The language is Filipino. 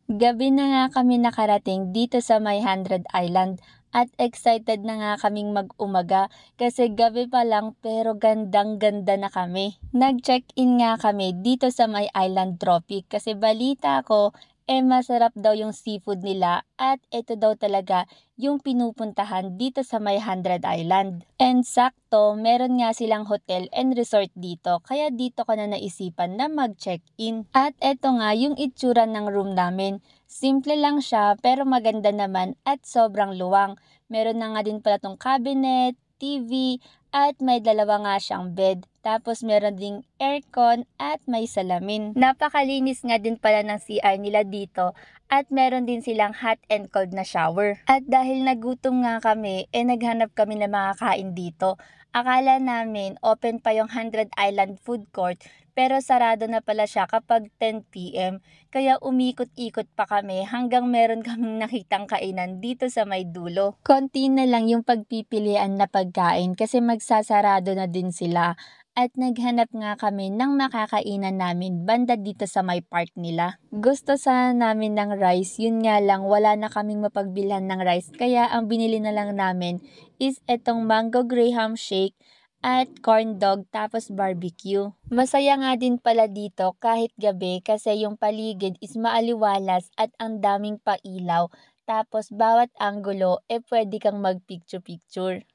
Gabi na nga kami nakarating dito sa may 100 Island at excited na nga kaming mag-umaga kasi gabi pa lang pero gandang-ganda na kami. Nag-check-in nga kami dito sa may Island Tropic kasi balita ko masarap daw yung seafood nila at ito daw talaga yung pinupuntahan dito sa may 100 Island. And sakto, meron nga silang hotel and resort dito kaya dito ko na naisipan na mag-check-in. At eto nga yung itsura ng room namin. Simple lang siya pero maganda naman at sobrang luwang. Meron na nga din pala tong cabinet, TV, at may dalawa nga siyang bed. Tapos meron ding aircon at may salamin. Napakalinis nga din pala ng CR nila dito at meron din silang hot and cold na shower. At dahil nagutom nga kami, naghanap kami ng makakain dito. Akala namin open pa yung 100 Island Food Court pero sarado na pala siya kapag 10 PM. Kaya umikot-ikot pa kami hanggang meron kaming nakitang kainan dito sa may dulo. Konti na lang yung pagpipilian na pagkain kasi magsasarado na din sila. At naghanap nga kami ng makakainan namin banda dito sa may park nila. Gusto sana namin ng rice, yun nga lang wala na kaming mapagbilhan ng rice kaya ang binili na lang namin is etong mango graham shake at corn dog tapos barbecue. Masaya nga din pala dito kahit gabi kasi yung paligid is maaliwalas at ang daming pailaw. Tapos bawat anggulo pwede kang mag picture picture.